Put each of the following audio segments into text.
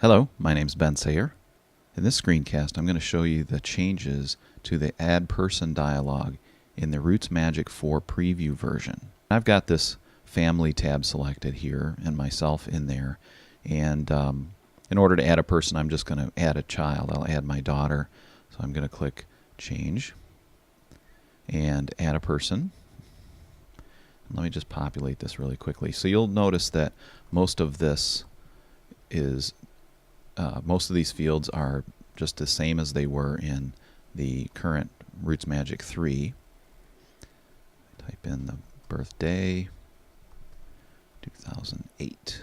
Hello, my name's Ben Sayer. In this screencast, I'm going to show you the changes to the Add Person dialog in the RootsMagic 4 preview version. I've got this family tab selected here and myself in there, and in order to add a person, I'm just going to add a child. I'll add my daughter, so I'm going to click Change and Add a Person. Let me just populate this really quickly. So you'll notice that most of this is most of these fields are just the same as they were in the current RootsMagic 3. Type in the birthday, 2008,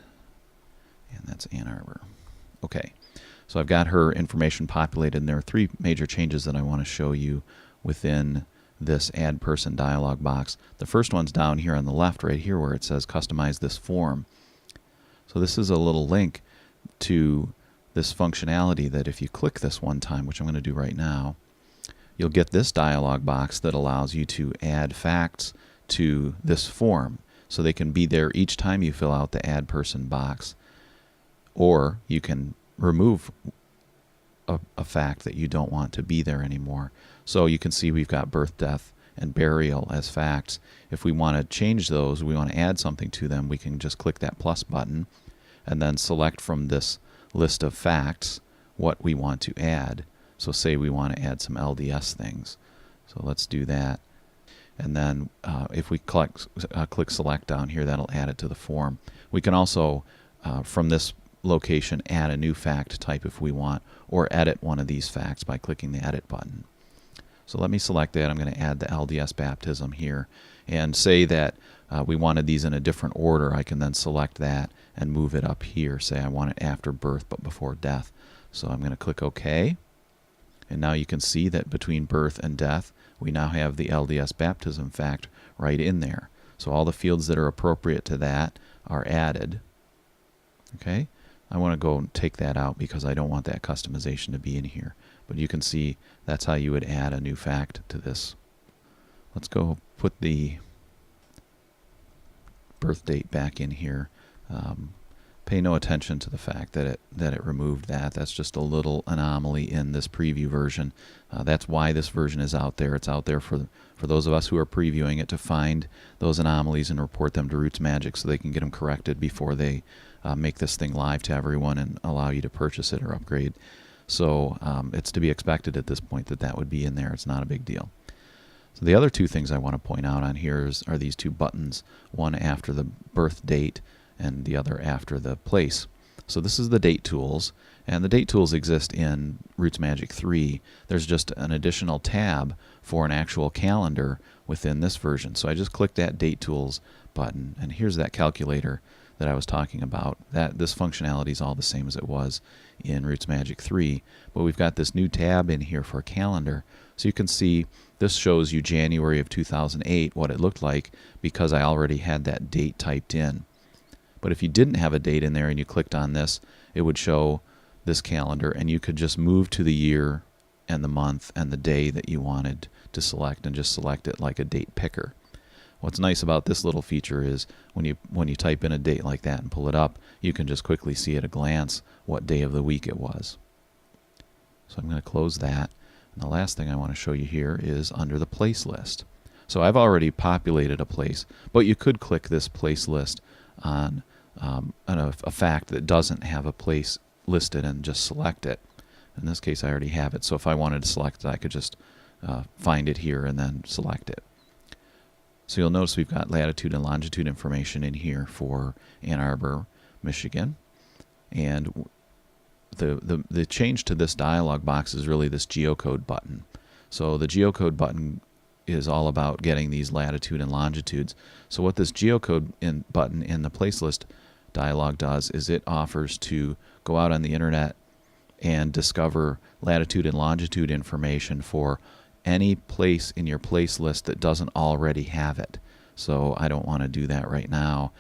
and that's Ann Arbor. Okay, so I've got her information populated, and there are three major changes that I want to show you within this Add Person dialog box. The first one's down here on the left, right here, where it says Customize this form. So this is a little link to this functionality that if you click this one time, which I'm going to do right now, you'll get this dialog box that allows you to add facts to this form. So they can be there each time you fill out the Add Person box, or you can remove a fact that you don't want to be there anymore. So you can see we've got birth, death, and burial as facts. If we want to change those, we want to add something to them, we can just click that plus button and then select from this list of facts what we want to add. So say we want to add some LDS things. So let's do that. And then if we click select down here, that'll add it to the form. We can also, from this location, add a new fact type if we want, or edit one of these facts by clicking the edit button. So let me select that. I'm going to add the LDS baptism here, and say that we wanted these in a different order. I can then select that and move it up here. Say I want it after birth but before death. So I'm going to click OK, and now you can see that between birth and death we now have the LDS baptism fact right in there. So all the fields that are appropriate to that are added. Okay, I want to go and take that out because I don't want that customization to be in here. But you can see that's how you would add a new fact to this. Let's go put the birth date back in here. Pay no attention to the fact that it removed that. That's just a little anomaly in this preview version. That's why this version is out there. It's out there for those of us who are previewing it to find those anomalies and report them to RootsMagic so they can get them corrected before they make this thing live to everyone and allow you to purchase it or upgrade. So it's to be expected at this point that that would be in there. It's not a big deal. So the other two things I want to point out on here are these two buttons, one after the birth date and the other after the place. So this is the date tools, and the date tools exist in RootsMagic 3. There's just an additional tab for an actual calendar within this version. So I just click that date tools button, and here's that calculator that I was talking about. This functionality is all the same as it was in RootsMagic 3, but we've got this new tab in here for calendar. So you can see this shows you January of 2008, what it looked like, because I already had that date typed in. But if you didn't have a date in there and you clicked on this, it would show this calendar, and you could just move to the year and the month and the day that you wanted to select and just select it like a date picker. What's nice about this little feature is when you type in a date like that and pull it up, you can just quickly see at a glance what day of the week it was. So I'm going to close that. And the last thing I want to show you here is under the place list. So I've already populated a place, but you could click this place list on a fact that doesn't have a place listed and just select it. In this case I already have it, so if I wanted to select it I could just find it here and then select it. So you'll notice we've got latitude and longitude information in here for Ann Arbor, Michigan, and the change to this dialog box is really this Geocode button. So the Geocode button is all about getting these latitude and longitudes. So what this Geocode button in the place list dialog does is it offers to go out on the internet and discover latitude and longitude information for any place in your place list that doesn't already have it. So I don't want to do that right now,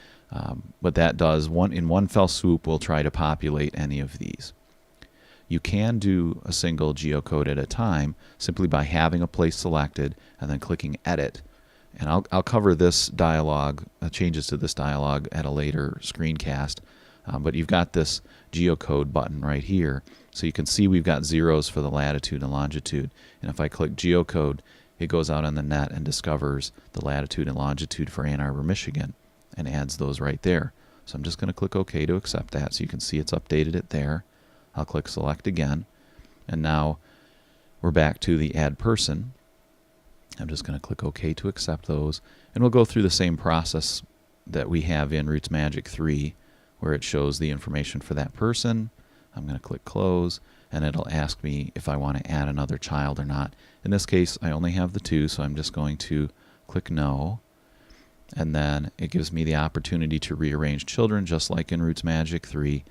but that does in one fell swoop will try to populate any of these. You can do a single geocode at a time simply by having a place selected and then clicking edit. And I'll cover this dialog, changes to this dialog at a later screencast. But you've got this Geocode button right here, so you can see we've got zeros for the latitude and longitude. And if I click Geocode, it goes out on the net and discovers the latitude and longitude for Ann Arbor, Michigan, and adds those right there. So I'm just going to click OK to accept that, so you can see it's updated it there. I'll click Select again, and now we're back to the Add Person. I'm just going to click OK to accept those, and we'll go through the same process that we have in RootsMagic 3, where it shows the information for that person. I'm going to click Close, and it'll ask me if I want to add another child or not. In this case, I only have the 2, so I'm just going to click No. And then it gives me the opportunity to rearrange children, just like in RootsMagic 3.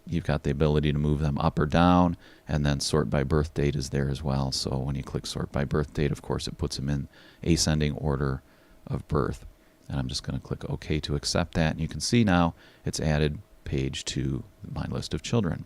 You've got the ability to move them up or down, and then sort by birth date is there as well. So when you click Sort by birth date, of course, it puts them in ascending order of birth. And I'm just going to click OK to accept that. And you can see now it's added Paige to my list of children.